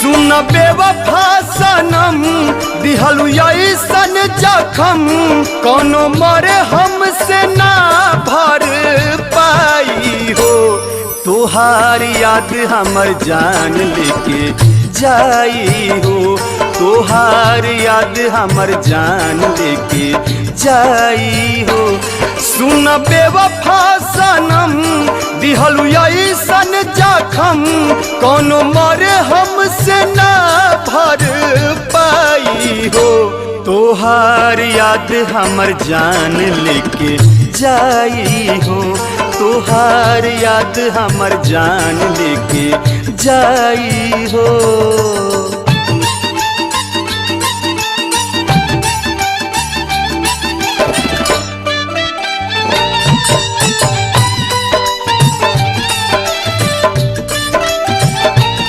सुन बेवफा सनम दिहलु ऐसन जखम कोनो मरे हमसे ना भर पाई हो। तोहार याद हमर जान लेके जाई हो, तोहार याद हमर जान लेके जाई हो। सुन बेवफा सनम दिहलु ऐसन जखम कोनो मरे हमसे ना भर पाई हो। तोहार याद हमर जान लेके जाई हो, तोहार याद हमर जान लेके जाई हो।